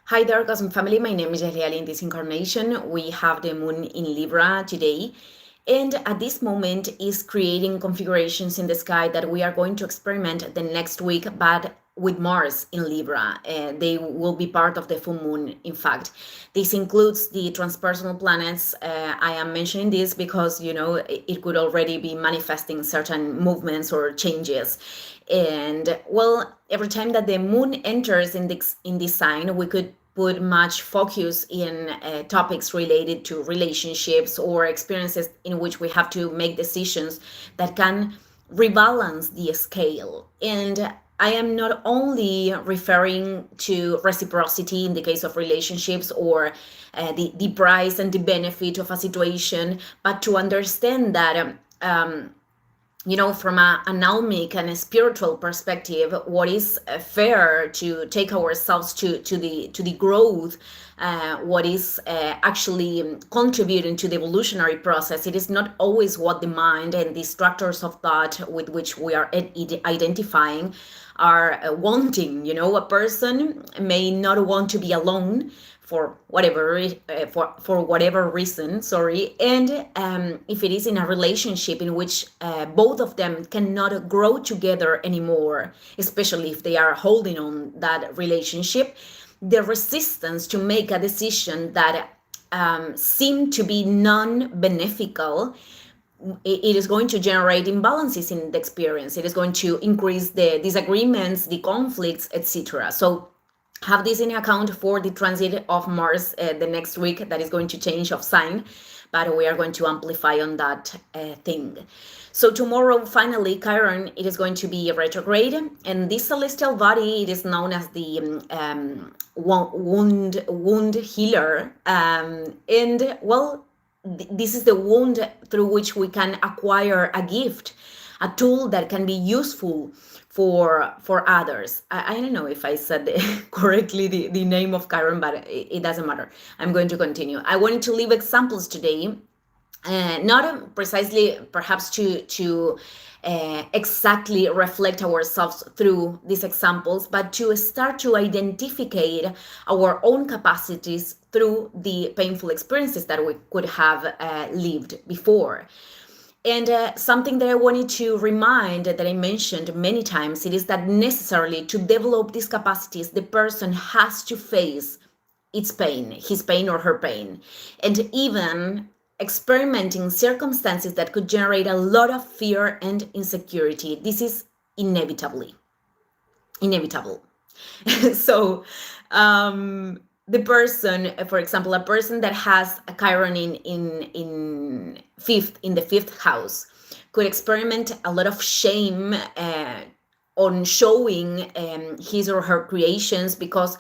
Hi there, Cosmic Family. My name is Eliali. In this incarnation, we have the moon in Libra today. And at this moment is creating configurations in the sky that we are going to experiment the next week, but with Mars in Libra. They will be part of the full moon, in fact. This includes the transpersonal planets. I am mentioning this because, it could already be manifesting certain movements or changes. And well, every time that the moon enters in this sign, we could put much focus in topics related to relationships or experiences in which we have to make decisions that can rebalance the scale. And I am not only referring to reciprocity in the case of relationships or the price and the benefit of a situation, but to understand that from an almic and a spiritual perspective, what is fair to take ourselves to the growth, what is actually contributing to the evolutionary process. It is not always what the mind and the structures of thought with which we are identifying are wanting. A person may not want to be alone for whatever reason, sorry. And if it is in a relationship in which both of them cannot grow together anymore, especially if they are holding on that relationship, the resistance to make a decision that seem to be non-beneficial, it is going to generate imbalances in the experience. It is going to increase the disagreements, the conflicts, etc. So have this in account for the transit of Mars the next week that is going to change of sign, but we are going to amplify on that thing. So tomorrow, finally, Chiron, it is going to be retrograde, and this celestial body, it is known as the wound healer, and well, this is the wound through which we can acquire a gift, a tool that can be useful for others. I don't know if I said correctly the name of Chiron, but it doesn't matter. I'm going to continue. I wanted to leave examples today, not precisely perhaps to exactly reflect ourselves through these examples, but to start to identify our own capacities through the painful experiences that we could have lived before. And something that I wanted to remind, that I mentioned many times, it is that necessarily to develop these capacities, the person has to face its pain, his pain or her pain, and even experimenting circumstances that could generate a lot of fear and insecurity. This is inevitable. So the person, for example, a person that has a Chiron in the fifth house could experiment a lot of shame on showing his or her creations, because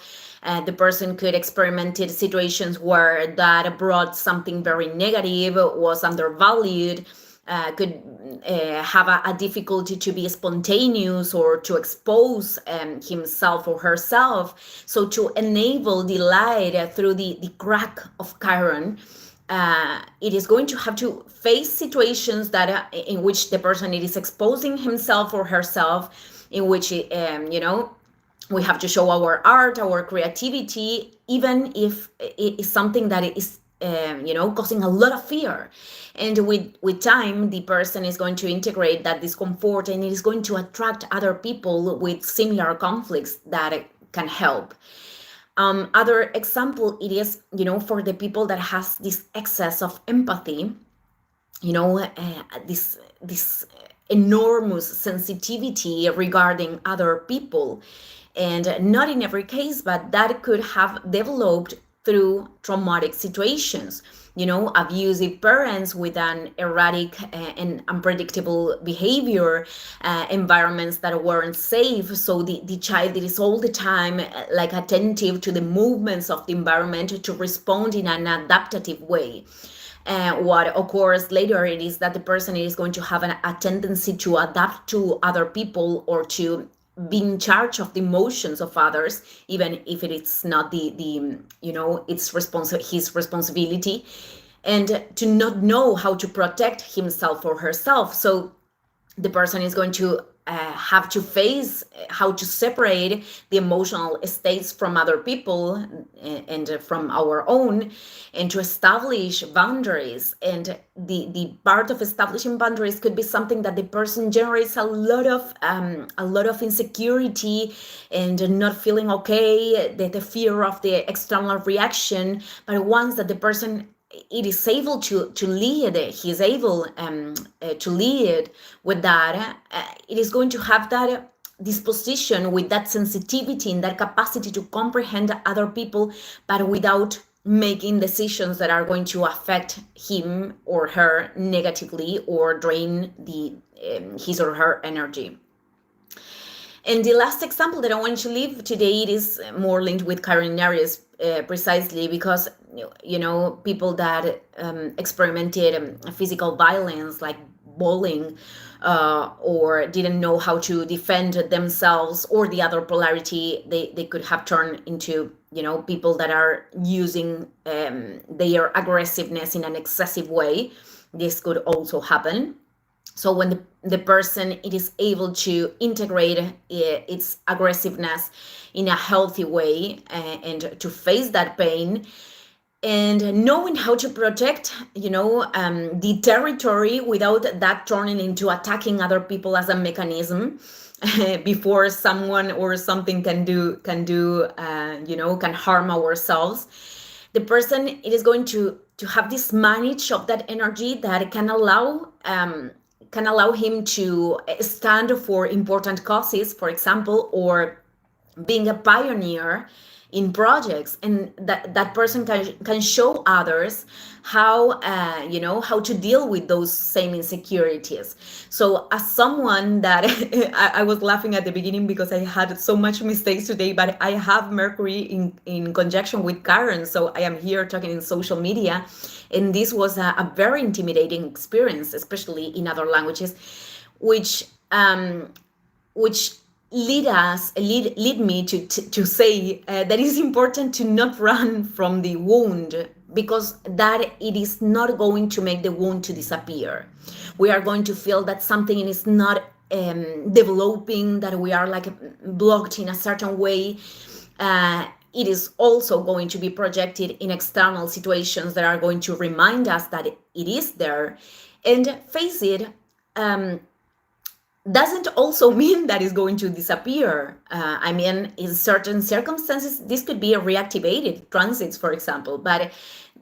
the person could experiment situations where that brought something very negative, was undervalued, could have a difficulty to be spontaneous or to expose himself or herself. So to enable the light through the crack of Chiron, it is going to have to face situations that in which the person is exposing himself or herself, in which we have to show our art, our creativity, even if it is something that is causing a lot of fear. And with time, the person is going to integrate that discomfort, and it is going to attract other people with similar conflicts that can help. Other example, it is, for the people that has this excess of empathy, this enormous sensitivity regarding other people. And not in every case, but that could have developed through traumatic situations, abusive parents with an erratic and unpredictable behavior, environments that weren't safe. So the child is all the time like attentive to the movements of the environment to respond in an adaptive way. What occurs later, it is that the person is going to have a tendency to adapt to other people, or to be in charge of the emotions of others, even if it's not his responsibility, and to not know how to protect himself or herself. So the person is going to have to face how to separate the emotional states from other people and from our own, and to establish boundaries. And the part of establishing boundaries could be something that the person generates a lot of insecurity and not feeling okay, the fear of the external reaction. But once that the person it is able to lead, he is able to lead with that, it is going to have that disposition with that sensitivity and that capacity to comprehend other people, but without making decisions that are going to affect him or her negatively or drain his or her energy. And the last example that I want to leave today, it is more linked with Karen Aries, precisely because people that experimented physical violence like bullying, or didn't know how to defend themselves, or the other polarity, they could have turned into people that are using their aggressiveness in an excessive way. This could also happen. So when the person it is able to integrate its aggressiveness in a healthy way, and to face that pain, and knowing how to protect the territory without that turning into attacking other people as a mechanism before someone or something can harm ourselves, the person it is going to have this manage of that energy that can allow him to stand for important causes, for example, or being a pioneer in projects, and that person can show others how how to deal with those same insecurities. So as someone that I was laughing at the beginning because I had so much mistakes today, but I have Mercury in conjunction with Karen, so I am here talking in social media, and this was a very intimidating experience, especially in other languages, which lead me to say that it's important to not run from the wound, because that it is not going to make the wound to disappear. We are going to feel that something is not developing, that we are like blocked in a certain way. It is also going to be projected in external situations that are going to remind us that it is there. And face it, doesn't also mean that it's going to disappear. I mean, in certain circumstances, this could be reactivated transits, for example, but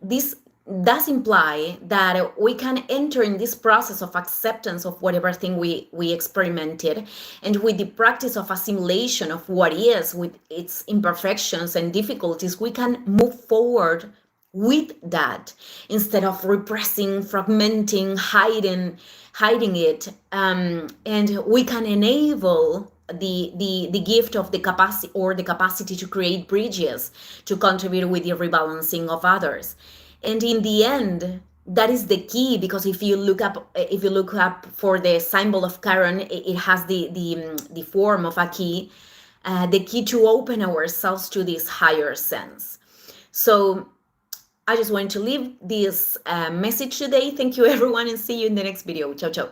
this does imply that we can enter in this process of acceptance of whatever thing we experimented, and with the practice of assimilation of what is, with its imperfections and difficulties, we can move forward with that instead of repressing, fragmenting, hiding it, and we can enable the gift of the capacity to create bridges, to contribute with the rebalancing of others. And in the end, that is the key, because if you look up for the symbol of Chiron, it has the form of a key, the key to open ourselves to this higher sense. So I just want to leave this message today. Thank you, everyone, and see you in the next video. Ciao, ciao.